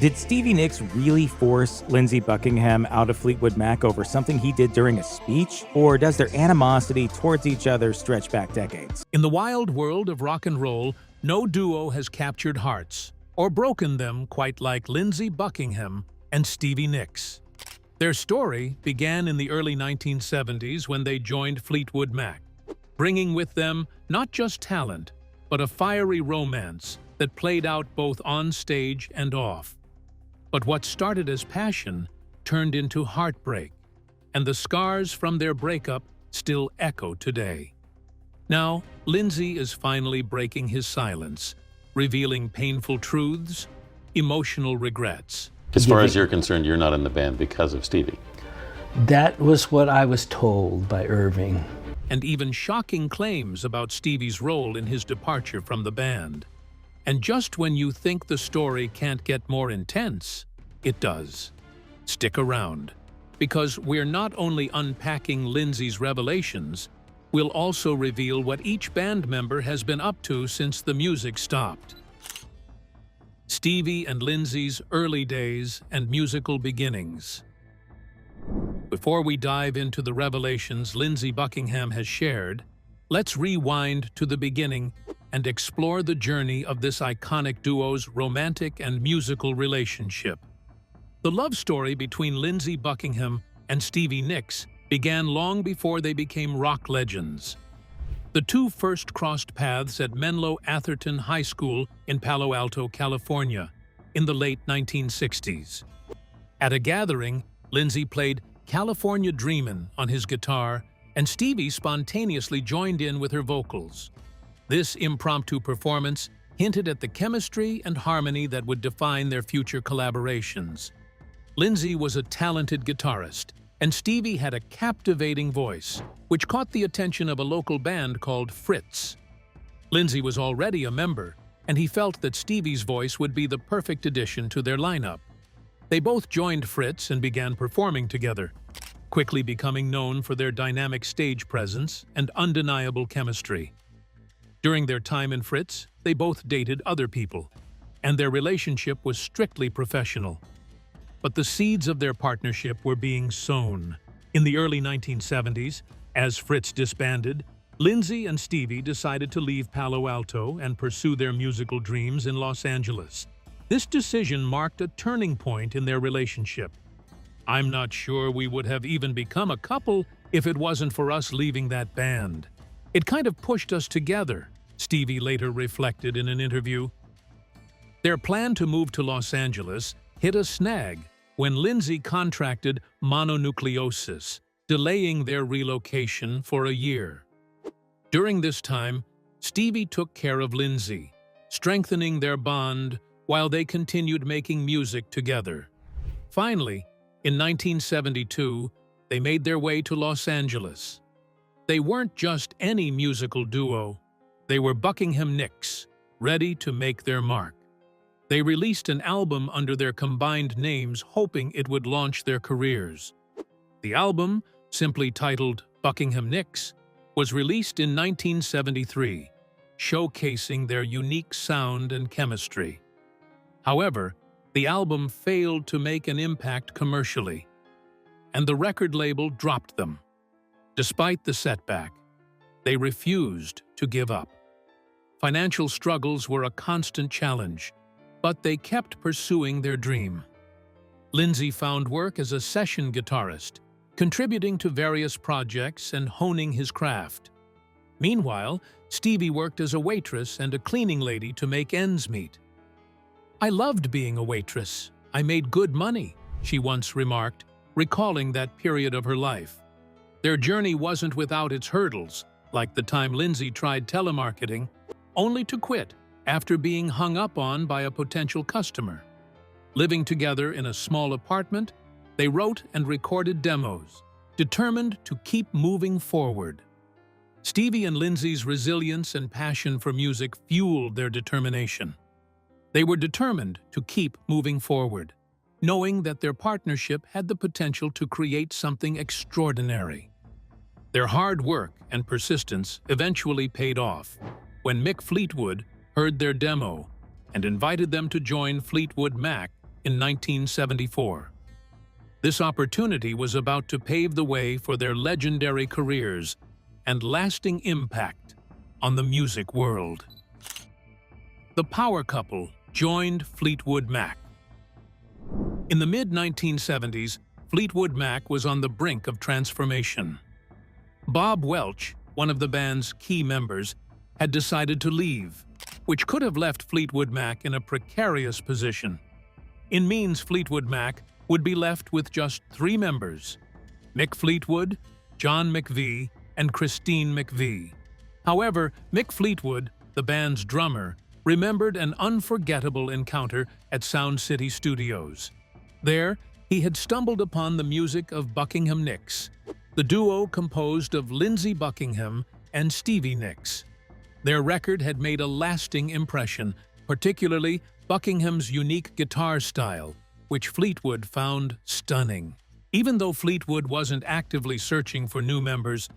Did Stevie Nicks really force Lindsey Buckingham out of Fleetwood Mac over something he did during a speech? Or does their animosity towards each other stretch back decades? In the wild world of rock and roll, no duo has captured hearts or broken them quite like Lindsey Buckingham and Stevie Nicks. Their story began in the early 1970s when they joined Fleetwood Mac, bringing with them not just talent, but a fiery romance that played out both on stage and off. But what started as passion turned into heartbreak, and the scars from their breakup still echo today. Now, Lindsey is finally breaking his silence, revealing painful truths, emotional regrets. As far as you're concerned, you're not in the band because of Stevie. That was what I was told by Irving. And even shocking claims about Stevie's role in his departure from the band. And just when you think the story can't get more intense, it does. Stick around, because we're not only unpacking Lindsey's revelations, we'll also reveal what each band member has been up to since the music stopped. Stevie and Lindsey's early days and musical beginnings. Before we dive into the revelations Lindsey Buckingham has shared, let's rewind to the beginning and explore the journey of this iconic duo's romantic and musical relationship. The love story between Lindsey Buckingham and Stevie Nicks began long before they became rock legends. The two first crossed paths at Menlo Atherton High School in Palo Alto, California, in the late 1960s. At a gathering, Lindsey played "California Dreamin'" on his guitar, and Stevie spontaneously joined in with her vocals. This impromptu performance hinted at the chemistry and harmony that would define their future collaborations. Lindsey was a talented guitarist, and Stevie had a captivating voice, which caught the attention of a local band called Fritz. Lindsey was already a member, and he felt that Stevie's voice would be the perfect addition to their lineup. They both joined Fritz and began performing together, quickly becoming known for their dynamic stage presence and undeniable chemistry. During their time in Fritz, they both dated other people, and their relationship was strictly professional. But the seeds of their partnership were being sown. In the early 1970s, as Fritz disbanded, Lindsey and Stevie decided to leave Palo Alto and pursue their musical dreams in Los Angeles. This decision marked a turning point in their relationship. "I'm not sure we would have even become a couple if it wasn't for us leaving that band. It kind of pushed us together," Stevie later reflected in an interview. Their plan to move to Los Angeles hit a snag when Lindsey contracted mononucleosis, delaying their relocation for a year. During this time, Stevie took care of Lindsey, strengthening their bond while they continued making music together. Finally, in 1972, they made their way to Los Angeles. They weren't just any musical duo, they were Buckingham Nicks, ready to make their mark. They released an album under their combined names, hoping it would launch their careers. The album, simply titled Buckingham Nicks, was released in 1973, showcasing their unique sound and chemistry. However, the album failed to make an impact commercially, and the record label dropped them. Despite the setback, they refused to give up. Financial struggles were a constant challenge, but they kept pursuing their dream. Lindsey found work as a session guitarist, contributing to various projects and honing his craft. Meanwhile, Stevie worked as a waitress and a cleaning lady to make ends meet. "I loved being a waitress. I made good money," she once remarked, recalling that period of her life. Their journey wasn't without its hurdles, like the time Lindsey tried telemarketing, only to quit after being hung up on by a potential customer. Living together in a small apartment, they wrote and recorded demos, determined to keep moving forward. Stevie and Lindsey's resilience and passion for music fueled their determination. They were determined to keep moving forward, knowing that their partnership had the potential to create something extraordinary. Their hard work and persistence eventually paid off when Mick Fleetwood heard their demo and invited them to join Fleetwood Mac in 1974. This opportunity was about to pave the way for their legendary careers and lasting impact on the music world. The power couple joined Fleetwood Mac. In the mid-1970s, Fleetwood Mac was on the brink of transformation. Bob Welch, one of the band's key members, had decided to leave, which could have left Fleetwood Mac in a precarious position. In means, Fleetwood Mac would be left with just 3 members: Mick Fleetwood, John McVy, and Christine McVy. However, Mick Fleetwood, the band's drummer, remembered an unforgettable encounter at Sound City Studios. There, he had stumbled upon the music of Buckingham Nicks, the duo composed of Lindsey Buckingham and Stevie Nicks. Their record had made a lasting impression, particularly Buckingham's unique guitar style, which Fleetwood found stunning. Even though Fleetwood wasn't actively searching for new members,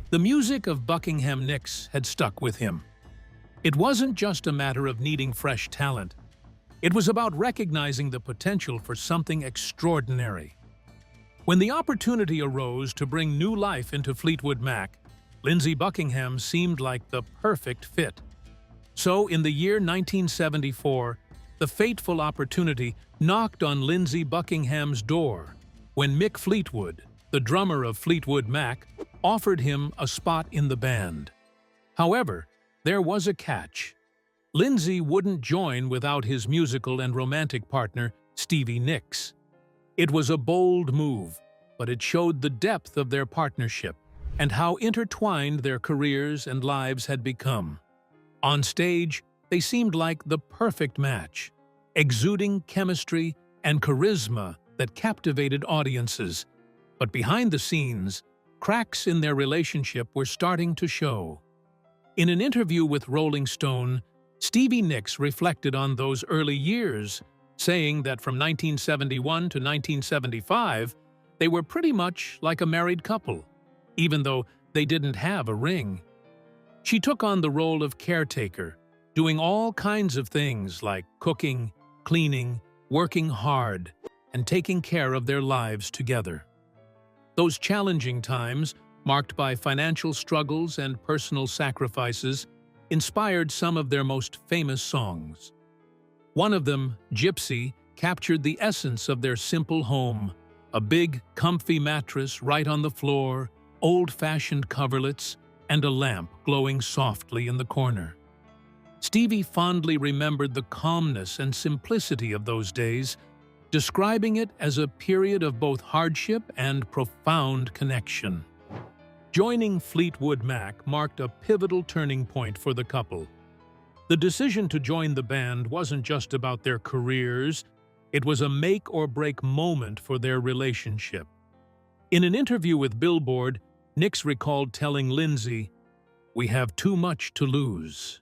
the music of Buckingham Nicks had stuck with him. It wasn't just a matter of needing fresh talent. It was about recognizing the potential for something extraordinary. When the opportunity arose to bring new life into Fleetwood Mac, Lindsey Buckingham seemed like the perfect fit. So, in the year 1974, the fateful opportunity knocked on Lindsey Buckingham's door when Mick Fleetwood, the drummer of Fleetwood Mac, offered him a spot in the band. However, there was a catch. Lindsey wouldn't join without his musical and romantic partner, Stevie Nicks. It was a bold move, but it showed the depth of their partnership and how intertwined their careers and lives had become. On stage, they seemed like the perfect match, exuding chemistry and charisma that captivated audiences. But behind the scenes, cracks in their relationship were starting to show. In an interview with Rolling Stone, Stevie Nicks reflected on those early years, saying that from 1971 to 1975, they were pretty much like a married couple, even though they didn't have a ring. She took on the role of caretaker, doing all kinds of things like cooking, cleaning, working hard, and taking care of their lives together. Those challenging times, marked by financial struggles and personal sacrifices, inspired some of their most famous songs. One of them, Gypsy, captured the essence of their simple home: a big, comfy mattress right on the floor, old-fashioned coverlets, and a lamp glowing softly in the corner. Stevie fondly remembered the calmness and simplicity of those days, describing it as a period of both hardship and profound connection. Joining Fleetwood Mac marked a pivotal turning point for the couple. The decision to join the band wasn't just about their careers, it was a make-or-break moment for their relationship. In an interview with Billboard, Nicks recalled telling Lindsey, "We have too much to lose."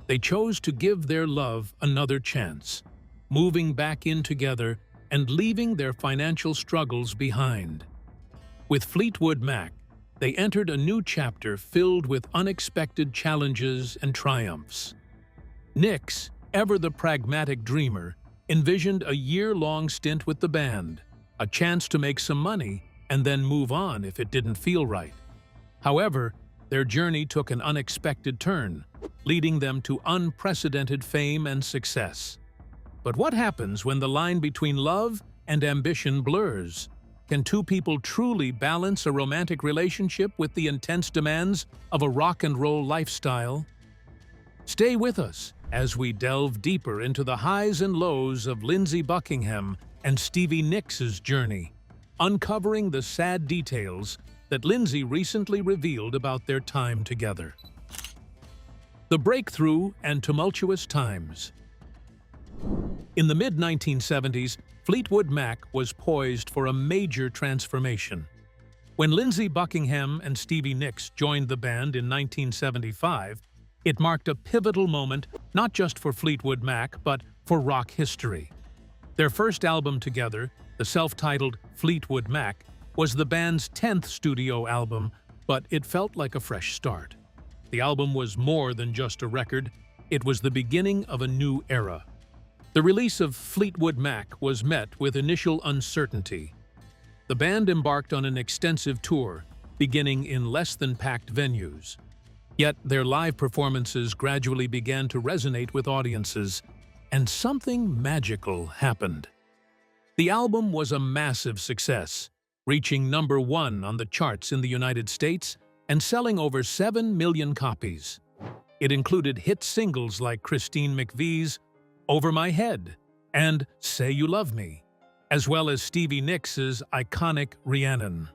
They chose to give their love another chance, moving back in together and leaving their financial struggles behind. With Fleetwood Mac, they entered a new chapter filled with unexpected challenges and triumphs. Nicks, ever the pragmatic dreamer, envisioned a year-long stint with the band, a chance to make some money and then move on if it didn't feel right. However, their journey took an unexpected turn, leading them to unprecedented fame and success. But what happens when the line between love and ambition blurs? Can two people truly balance a romantic relationship with the intense demands of a rock and roll lifestyle? Stay with us as we delve deeper into the highs and lows of Lindsey Buckingham and Stevie Nicks' journey, uncovering the sad details that Lindsey recently revealed about their time together. The breakthrough and tumultuous times. In the mid-1970s, Fleetwood Mac was poised for a major transformation. When Lindsey Buckingham and Stevie Nicks joined the band in 1975, it marked a pivotal moment not just for Fleetwood Mac, but for rock history. Their first album together, the self-titled Fleetwood Mac, was the band's 10th studio album, but it felt like a fresh start. The album was more than just a record, it was the beginning of a new era. The release of Fleetwood Mac was met with initial uncertainty. The band embarked on an extensive tour, beginning in less-than-packed venues. Yet their live performances gradually began to resonate with audiences, and something magical happened. The album was a massive success, reaching #1 on the charts in the United States and selling over 7 million copies. It included hit singles like Christine McVie's "Over My Head" and "Say You Love Me," as well as Stevie Nicks' iconic "Rhiannon."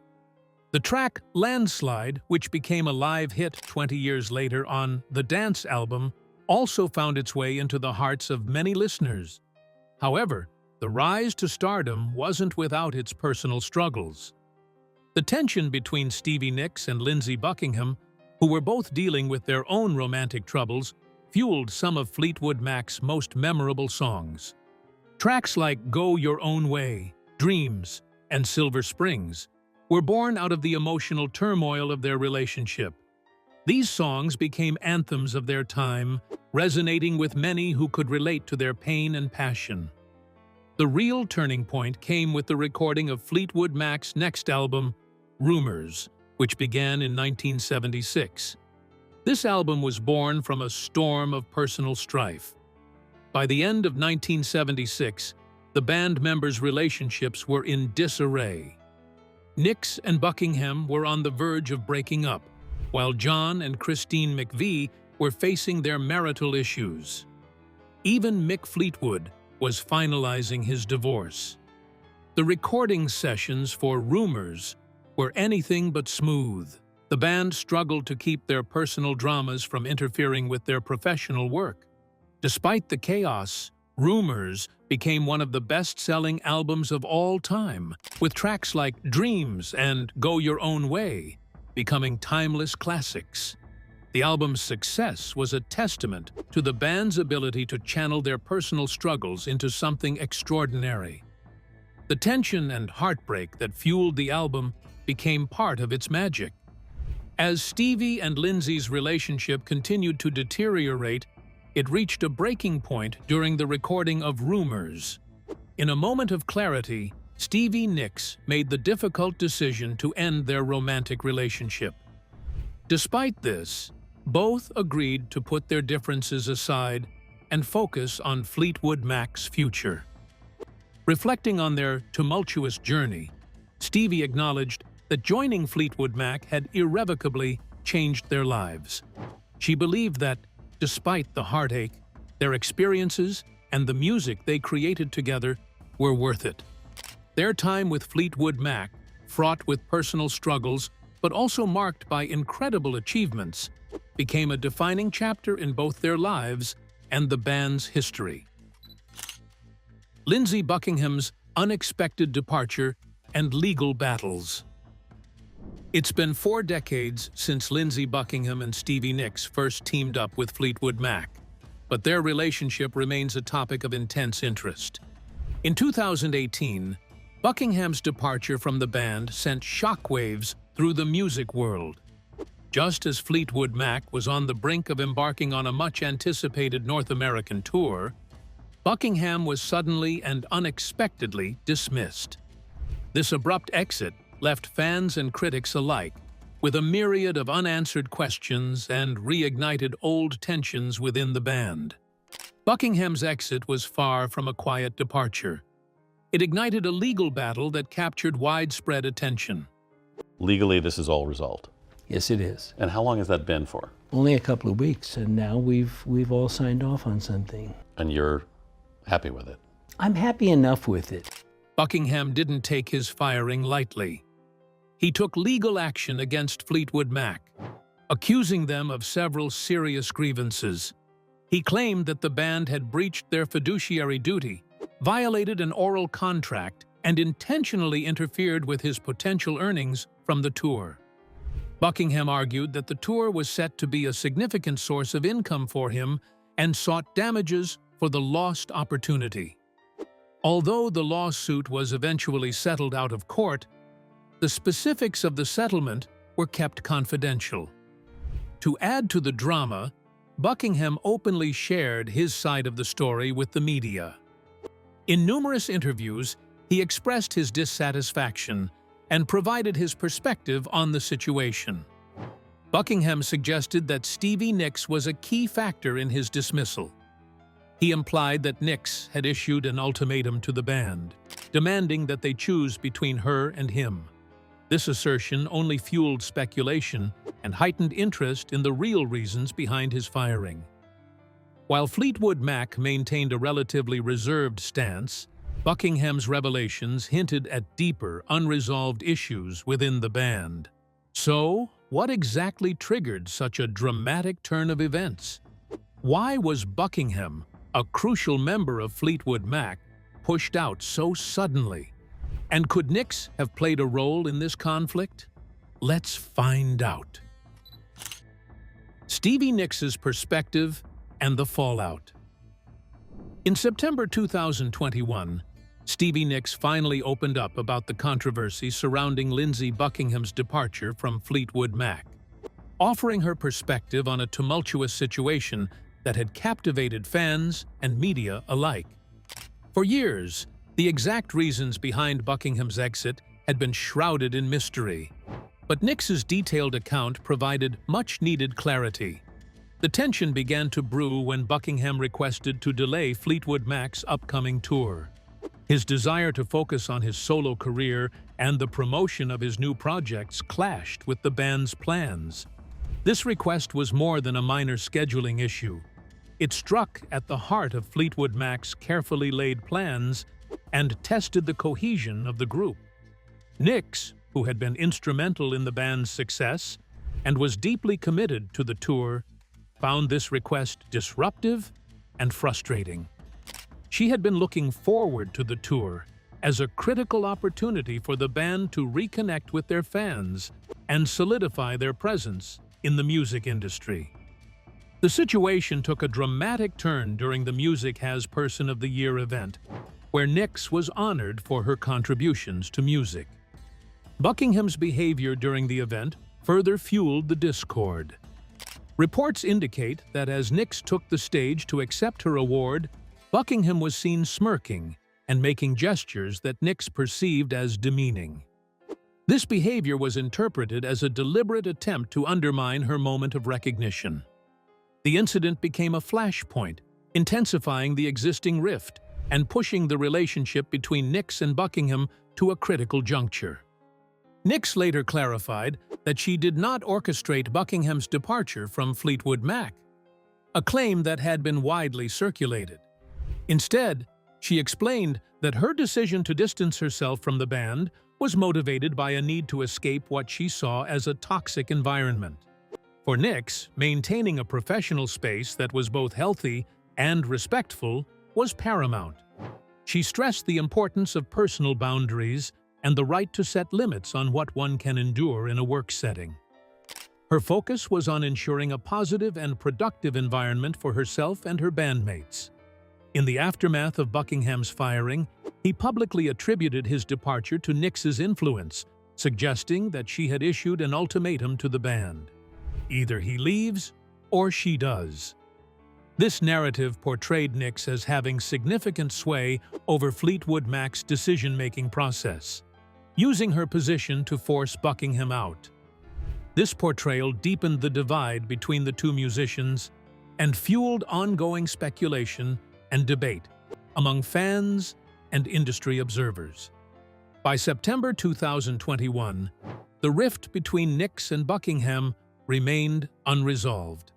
The track "Landslide," which became a live hit 20 years later on the Dance album, also found its way into the hearts of many listeners. However, the rise to stardom wasn't without its personal struggles. The tension between Stevie Nicks and Lindsey Buckingham, who were both dealing with their own romantic troubles, fueled some of Fleetwood Mac's most memorable songs. Tracks like "Go Your Own Way," "Dreams," and "Silver Springs" were born out of the emotional turmoil of their relationship. These songs became anthems of their time, resonating with many who could relate to their pain and passion. The real turning point came with the recording of Fleetwood Mac's next album, Rumours, which began in 1976. This album was born from a storm of personal strife. By the end of 1976, the band members' relationships were in disarray. Nicks and Buckingham were on the verge of breaking up, while John and Christine McVy were facing their marital issues. Even Mick Fleetwood was finalizing his divorce. The recording sessions for Rumours were anything but smooth. The band struggled to keep their personal dramas from interfering with their professional work. Despite the chaos, Rumours became one of the best-selling albums of all time, with tracks like "Dreams" and "Go Your Own Way" becoming timeless classics. The album's success was a testament to the band's ability to channel their personal struggles into something extraordinary. The tension and heartbreak that fueled the album became part of its magic. As Stevie and Lindsey's relationship continued to deteriorate, it reached a breaking point during the recording of Rumours. In a moment of clarity, Stevie Nicks made the difficult decision to end their romantic relationship. Despite this, both agreed to put their differences aside and focus on Fleetwood Mac's future. Reflecting on their tumultuous journey, Stevie acknowledged that joining Fleetwood Mac had irrevocably changed their lives. She believed that, despite the heartache, their experiences and the music they created together were worth it. Their time with Fleetwood Mac, fraught with personal struggles but also marked by incredible achievements, became a defining chapter in both their lives and the band's history. Lindsey Buckingham's unexpected departure and legal battles. It's been 4 decades since Lindsey Buckingham and Stevie Nicks first teamed up with Fleetwood Mac, but their relationship remains a topic of intense interest. In 2018, Buckingham's departure from the band sent shockwaves through the music world. Just as Fleetwood Mac was on the brink of embarking on a much-anticipated North American tour, Buckingham was suddenly and unexpectedly dismissed. This abrupt exit left fans and critics alike with a myriad of unanswered questions and reignited old tensions within the band. Buckingham's exit was far from a quiet departure. It ignited a legal battle that captured widespread attention. Legally, this is all resolved. Yes, it is. And how long has that been for? Only a couple of weeks, and now we've all signed off on something. And you're happy with it? I'm happy enough with it. Buckingham didn't take his firing lightly. He took legal action against Fleetwood Mac, accusing them of several serious grievances. He claimed that the band had breached their fiduciary duty, violated an oral contract, and intentionally interfered with his potential earnings from the tour. Buckingham argued that the tour was set to be a significant source of income for him and sought damages for the lost opportunity. Although the lawsuit was eventually settled out of court, the specifics of the settlement were kept confidential. To add to the drama, Buckingham openly shared his side of the story with the media. In numerous interviews, he expressed his dissatisfaction and provided his perspective on the situation. Buckingham suggested that Stevie Nicks was a key factor in his dismissal. He implied that Nicks had issued an ultimatum to the band, demanding that they choose between her and him. This assertion only fueled speculation and heightened interest in the real reasons behind his firing. While Fleetwood Mac maintained a relatively reserved stance, Buckingham's revelations hinted at deeper, unresolved issues within the band. So, what exactly triggered such a dramatic turn of events? Why was Buckingham, a crucial member of Fleetwood Mac, pushed out so suddenly? And could Nicks have played a role in this conflict? Let's find out. Stevie Nicks's perspective and the fallout. In September 2021, Stevie Nicks finally opened up about the controversy surrounding Lindsey Buckingham's departure from Fleetwood Mac, offering her perspective on a tumultuous situation that had captivated fans and media alike. For years, the exact reasons behind Buckingham's exit had been shrouded in mystery, but Nicks's detailed account provided much-needed clarity. The tension began to brew when Buckingham requested to delay Fleetwood Mac's upcoming tour. His desire to focus on his solo career and the promotion of his new projects clashed with the band's plans. This request was more than a minor scheduling issue. It struck at the heart of Fleetwood Mac's carefully laid plans and tested the cohesion of the group. Nicks, who had been instrumental in the band's success and was deeply committed to the tour, found this request disruptive and frustrating. She had been looking forward to the tour as a critical opportunity for the band to reconnect with their fans and solidify their presence in the music industry. The situation took a dramatic turn during the Music Has Person of the Year event, where Nicks was honored for her contributions to music. Buckingham's behavior during the event further fueled the discord. Reports indicate that as Nicks took the stage to accept her award, Buckingham was seen smirking and making gestures that Nicks perceived as demeaning. This behavior was interpreted as a deliberate attempt to undermine her moment of recognition. The incident became a flashpoint, intensifying the existing rift and pushing the relationship between Nicks and Buckingham to a critical juncture. Nicks later clarified that she did not orchestrate Buckingham's departure from Fleetwood Mac, a claim that had been widely circulated. Instead, she explained that her decision to distance herself from the band was motivated by a need to escape what she saw as a toxic environment. For Nicks, maintaining a professional space that was both healthy and respectful was paramount. She stressed the importance of personal boundaries and the right to set limits on what one can endure in a work setting. Her focus was on ensuring a positive and productive environment for herself and her bandmates. In the aftermath of Buckingham's firing, he publicly attributed his departure to Nicks's influence, suggesting that she had issued an ultimatum to the band. Either he leaves or she does. This narrative portrayed Nicks as having significant sway over Fleetwood Mac's decision-making process, using her position to force Buckingham out. This portrayal deepened the divide between the two musicians and fueled ongoing speculation and debate among fans and industry observers. By September 2021, the rift between Nicks and Buckingham remained unresolved.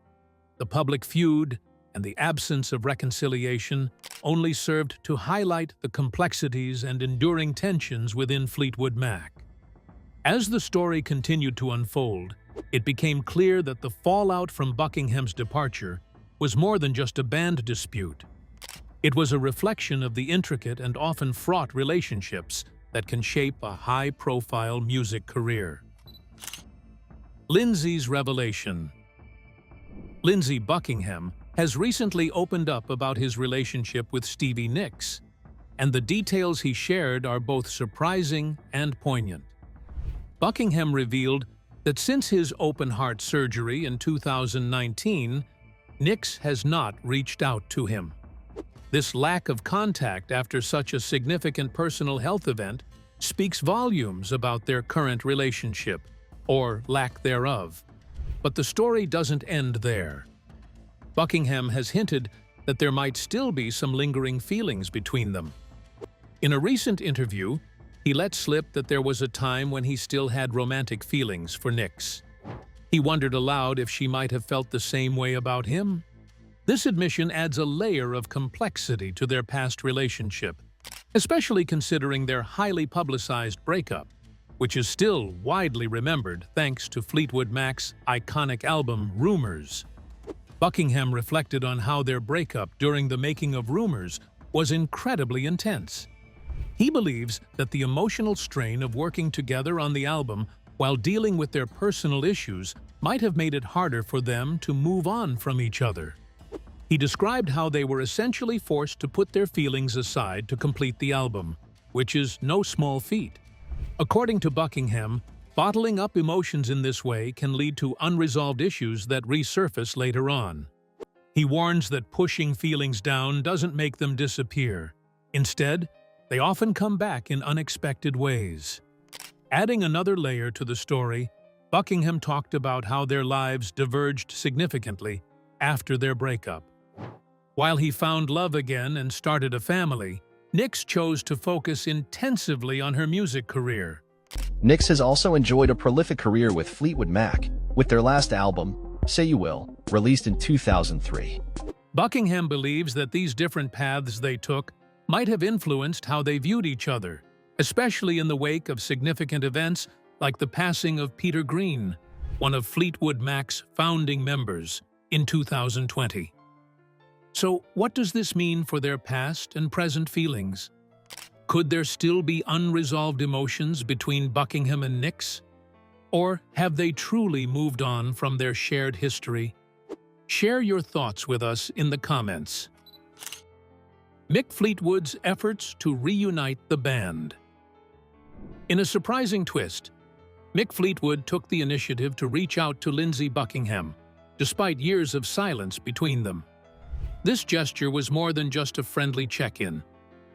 The public feud and the absence of reconciliation only served to highlight the complexities and enduring tensions within Fleetwood Mac. As the story continued to unfold, it became clear that the fallout from Buckingham's departure was more than just a band dispute. It was a reflection of the intricate and often fraught relationships that can shape a high-profile music career. Lindsey's revelation. Lindsey Buckingham has recently opened up about his relationship with Stevie Nicks, and the details he shared are both surprising and poignant. Buckingham revealed that since his open-heart surgery in 2019, Nicks has not reached out to him. This lack of contact after such a significant personal health event speaks volumes about their current relationship, or lack thereof. But the story doesn't end there. Buckingham has hinted that there might still be some lingering feelings between them. In a recent interview, he let slip that there was a time when he still had romantic feelings for Nix. He wondered aloud if she might have felt the same way about him. This admission adds a layer of complexity to their past relationship, especially considering their highly publicized breakup, which is still widely remembered thanks to Fleetwood Mac's iconic album Rumours. Buckingham reflected on how their breakup during the making of Rumours was incredibly intense. He believes that the emotional strain of working together on the album while dealing with their personal issues might have made it harder for them to move on from each other. He described how they were essentially forced to put their feelings aside to complete the album, which is no small feat. According to Buckingham, bottling up emotions in this way can lead to unresolved issues that resurface later on. He warns that pushing feelings down doesn't make them disappear. Instead, they often come back in unexpected ways. Adding another layer to the story, Buckingham talked about how their lives diverged significantly after their breakup. While he found love again and started a family, Nix chose to focus intensively on her music career. Nix has also enjoyed a prolific career with Fleetwood Mac, with their last album, Say You Will, released in 2003. Buckingham believes that these different paths they took might have influenced how they viewed each other, especially in the wake of significant events like the passing of Peter Green, one of Fleetwood Mac's founding members, in 2020. So, what does this mean for their past and present feelings? Could there still be unresolved emotions between Buckingham and Nix? Or have they truly moved on from their shared history? Share your thoughts with us in the comments. Mick Fleetwood's efforts to reunite the band. In a surprising twist, Mick Fleetwood took the initiative to reach out to Lindsey Buckingham, despite years of silence between them. This gesture was more than just a friendly check-in.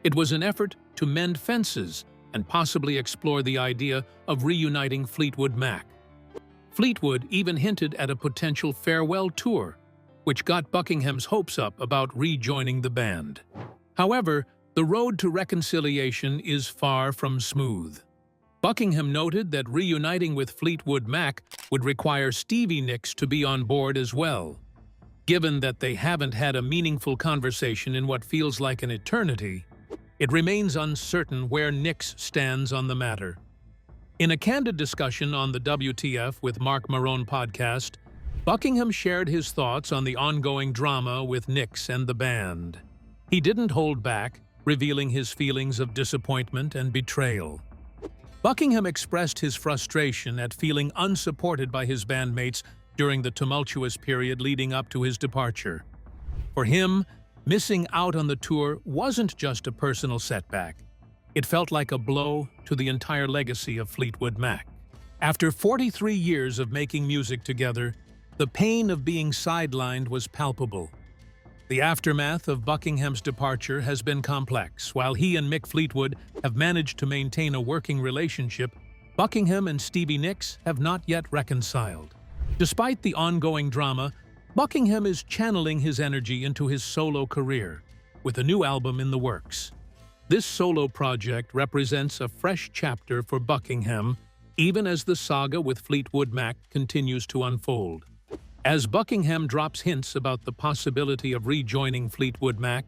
It was an effort to mend fences and possibly explore the idea of reuniting Fleetwood Mac. Fleetwood even hinted at a potential farewell tour, which got Buckingham's hopes up about rejoining the band. However, the road to reconciliation is far from smooth. Buckingham noted that reuniting with Fleetwood Mac would require Stevie Nicks to be on board as well. Given that they haven't had a meaningful conversation in what feels like an eternity, it remains uncertain where Nix stands on the matter. In a candid discussion on the WTF with Mark Marone podcast, Buckingham shared his thoughts on the ongoing drama with Nix and the band. He didn't hold back, revealing his feelings of disappointment and betrayal. Buckingham expressed his frustration at feeling unsupported by his bandmates during the tumultuous period leading up to his departure. For him, missing out on the tour wasn't just a personal setback. It felt like a blow to the entire legacy of Fleetwood Mac. After 43 years of making music together, the pain of being sidelined was palpable. The aftermath of Buckingham's departure has been complex. While he and Mick Fleetwood have managed to maintain a working relationship, Buckingham and Stevie Nicks have not yet reconciled. Despite the ongoing drama, Buckingham is channeling his energy into his solo career, with a new album in the works. This solo project represents a fresh chapter for Buckingham, even as the saga with Fleetwood Mac continues to unfold. As Buckingham drops hints about the possibility of rejoining Fleetwood Mac,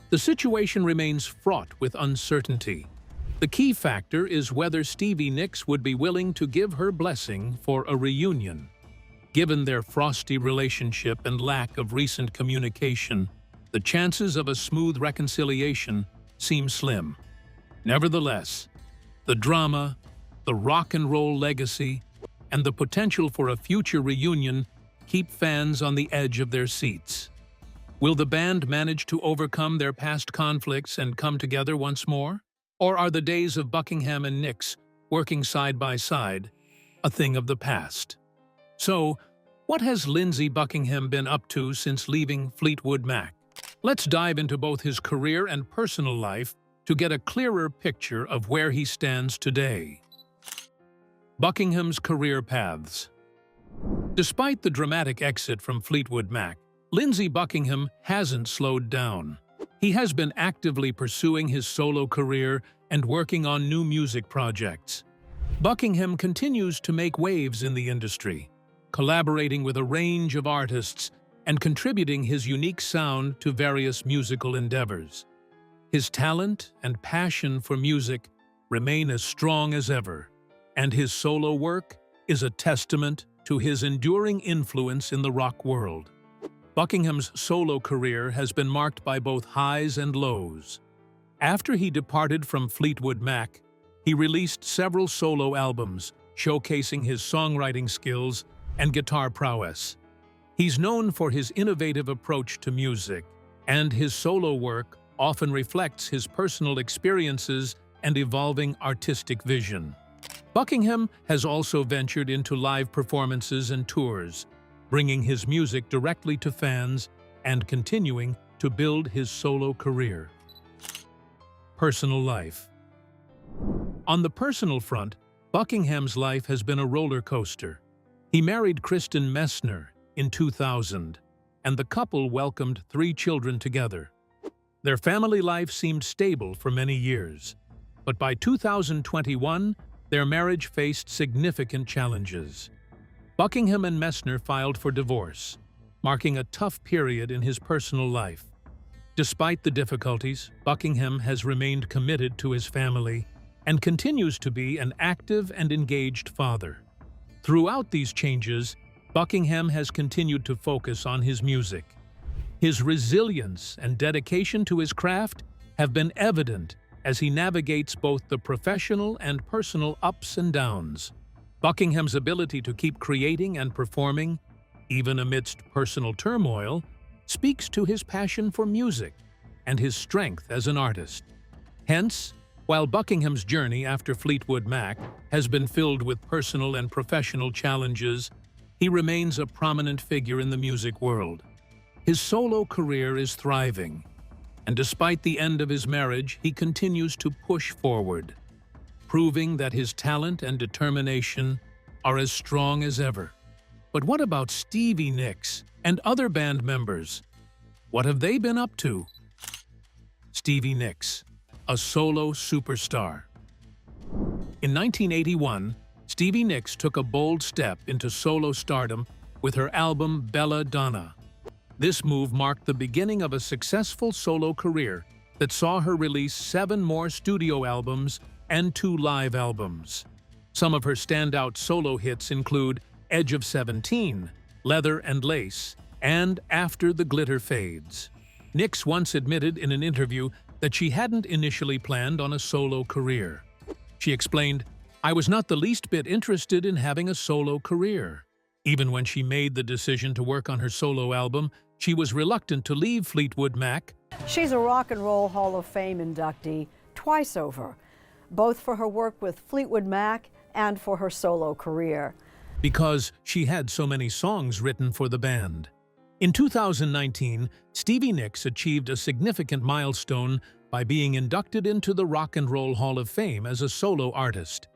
the situation remains fraught with uncertainty. The key factor is whether Stevie Nicks would be willing to give her blessing for a reunion. Given their frosty relationship and lack of recent communication, the chances of a smooth reconciliation seem slim. Nevertheless, the drama, the rock and roll legacy, and the potential for a future reunion keep fans on the edge of their seats. Will the band manage to overcome their past conflicts and come together once more? Or are the days of Buckingham and Nicks working side by side a thing of the past? So, what has Lindsey Buckingham been up to since leaving Fleetwood Mac? Let's dive into both his career and personal life to get a clearer picture of where he stands today. Buckingham's career paths. Despite the dramatic exit from Fleetwood Mac, Lindsey Buckingham hasn't slowed down. He has been actively pursuing his solo career and working on new music projects. Buckingham continues to make waves in the industry, collaborating with a range of artists and contributing his unique sound to various musical endeavors. His talent and passion for music remain as strong as ever, and his solo work is a testament to his enduring influence in the rock world. Buckingham's solo career has been marked by both highs and lows. After he departed from Fleetwood Mac, he released several solo albums showcasing his songwriting skills and guitar prowess. He's known for his innovative approach to music, and his solo work often reflects his personal experiences and evolving artistic vision. Buckingham has also ventured into live performances and tours, bringing his music directly to fans and continuing to build his solo career. Personal life. On the personal front, Buckingham's life has been a roller coaster. He married Kristen Messner in 2000, and the couple welcomed 3 children together. Their family life seemed stable for many years, but by 2021, their marriage faced significant challenges. Buckingham and Messner filed for divorce, marking a tough period in his personal life. Despite the difficulties, Buckingham has remained committed to his family and continues to be an active and engaged father. Throughout these changes, Buckingham has continued to focus on his music. His resilience and dedication to his craft have been evident as he navigates both the professional and personal ups and downs. Buckingham's ability to keep creating and performing, even amidst personal turmoil, speaks to his passion for music and his strength as an artist. Hence, while Buckingham's journey after Fleetwood Mac has been filled with personal and professional challenges, he remains a prominent figure in the music world. His solo career is thriving, and despite the end of his marriage, he continues to push forward, proving that his talent and determination are as strong as ever. But what about Stevie Nicks and other band members? What have they been up to? Stevie Nicks, a solo superstar. In 1981, Stevie Nicks took a bold step into solo stardom with her album Bella Donna. This move marked the beginning of a successful solo career that saw her release 7 more studio albums and 2 live albums. Some of her standout solo hits include Edge of 17, Leather and Lace, and After the Glitter Fades. Nicks once admitted in an interview that she hadn't initially planned on a solo career. She explained, "I was not the least bit interested in having a solo career." Even when she made the decision to work on her solo album, she was reluctant to leave Fleetwood Mac. She's a Rock and Roll Hall of Fame inductee twice over, both for her work with Fleetwood Mac and for her solo career. Because she had so many songs written for the band. In 2019, Stevie Nicks achieved a significant milestone by being inducted into the Rock and Roll Hall of Fame as a solo artist.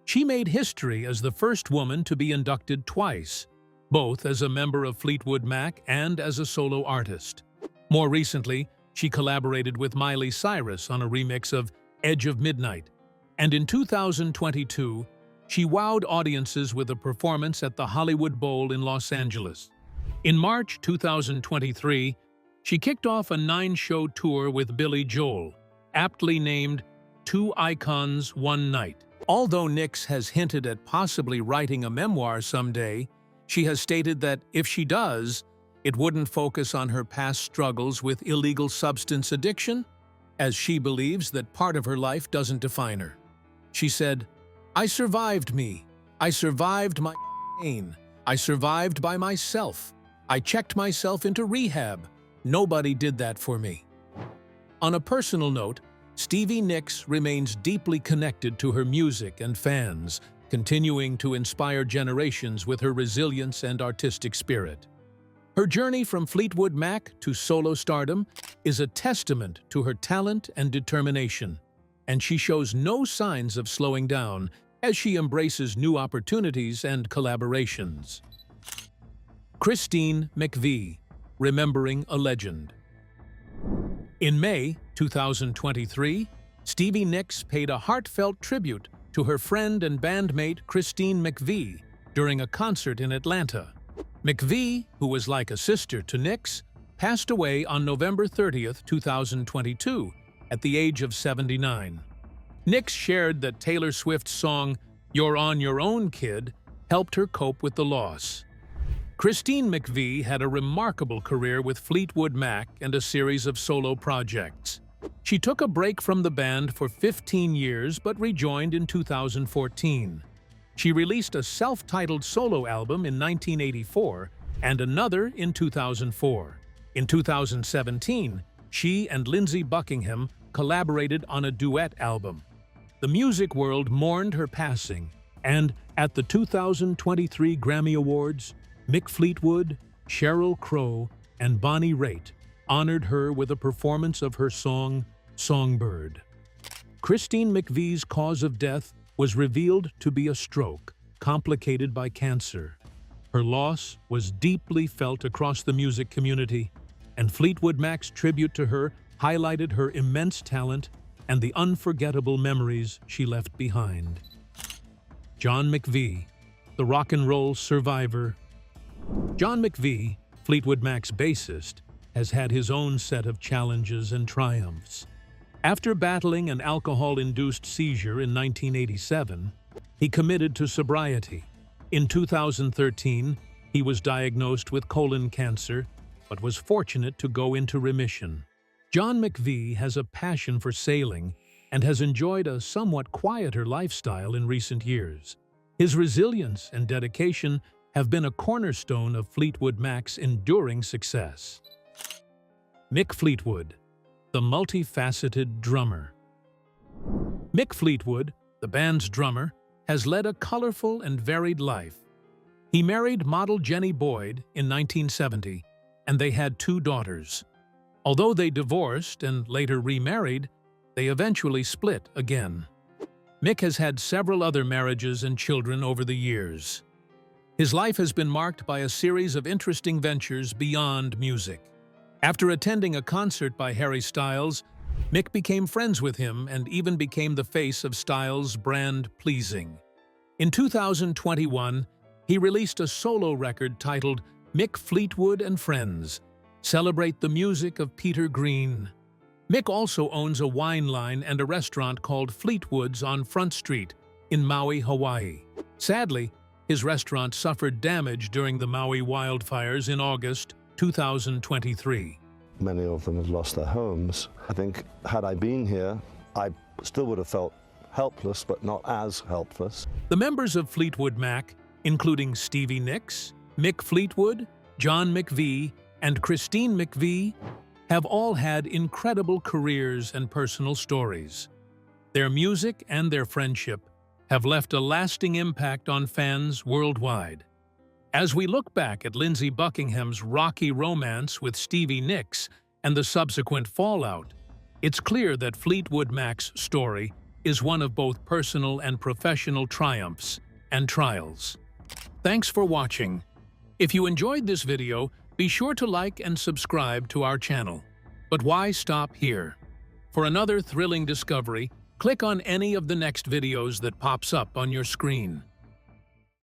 She made history as the first woman to be inducted twice, both as a member of Fleetwood Mac and as a solo artist. More recently, she collaborated with Miley Cyrus on a remix of Edge of Midnight, and in 2022, she wowed audiences with a performance at the Hollywood Bowl in Los Angeles. In March 2023, she kicked off a 9-show tour with Billy Joel, aptly named 2 Icons, 1 Night. Although Nicks has hinted at possibly writing a memoir someday, she has stated that if she does, it wouldn't focus on her past struggles with illegal substance addiction, as she believes that part of her life doesn't define her. She said, "I survived me. I survived my pain. I survived by myself. I checked myself into rehab. Nobody did that for me." On a personal note, Stevie Nicks remains deeply connected to her music and fans, continuing to inspire generations with her resilience and artistic spirit. Her journey from Fleetwood Mac to solo stardom is a testament to her talent and determination, and she shows no signs of slowing down as she embraces new opportunities and collaborations. Christine McVy, remembering a legend. In May 2023, Stevie Nicks paid a heartfelt tribute to her friend and bandmate Christine McVy during a concert in Atlanta. McVy, who was like a sister to Nicks, passed away on November 30th, 2022, at the age of 79. Nicks shared that Taylor Swift's song, "You're on Your Own, Kid," helped her cope with the loss. Christine McVy had a remarkable career with Fleetwood Mac and a series of solo projects. She took a break from the band for 15 years but rejoined in 2014. She released a self-titled solo album in 1984 and another in 2004. In 2017, she and Lindsey Buckingham collaborated on a duet album. The music world mourned her passing, and at the 2023 Grammy Awards, Mick Fleetwood, Sheryl Crow, and Bonnie Raitt honored her with a performance of her song, Songbird. Christine McVy's cause of death was revealed to be a stroke, complicated by cancer. Her loss was deeply felt across the music community, and Fleetwood Mac's tribute to her highlighted her immense talent and the unforgettable memories she left behind. John McVy, the rock and roll survivor. John McVy, Fleetwood Mac's bassist, has had his own set of challenges and triumphs. After battling an alcohol-induced seizure in 1987, he committed to sobriety. In 2013, he was diagnosed with colon cancer, but was fortunate to go into remission. John McVy has a passion for sailing and has enjoyed a somewhat quieter lifestyle in recent years. His resilience and dedication have been a cornerstone of Fleetwood Mac's enduring success. Mick Fleetwood, the multifaceted drummer. Mick Fleetwood, the band's drummer, has led a colorful and varied life. He married model Jenny Boyd in 1970, and they had 2 daughters. Although they divorced and later remarried, they eventually split again. Mick has had several other marriages and children over the years. His life has been marked by a series of interesting ventures beyond music. After attending a concert by Harry Styles, Mick became friends with him and even became the face of Styles' brand Pleasing. In 2021, he released a solo record titled Mick Fleetwood and Friends, Celebrate the Music of Peter Green. Mick also owns a wine line and a restaurant called Fleetwood's on Front Street in Maui, Hawaii. Sadly, his restaurant suffered damage during the Maui wildfires in August 2023. Many of them have lost their homes. I think had I been here, I still would have felt helpless, but not as helpless. The members of Fleetwood Mac, including Stevie Nicks, Mick Fleetwood, John McVy, and Christine McVy, have all had incredible careers and personal stories. Their music and their friendship have left a lasting impact on fans worldwide. As we look back at Lindsey Buckingham's rocky romance with Stevie Nicks and the subsequent fallout, it's clear that Fleetwood Mac's story is one of both personal and professional triumphs and trials. Thanks for watching. If you enjoyed this video, be sure to like and subscribe to our channel. But why stop here? For another thrilling discovery, click on any of the next videos that pops up on your screen.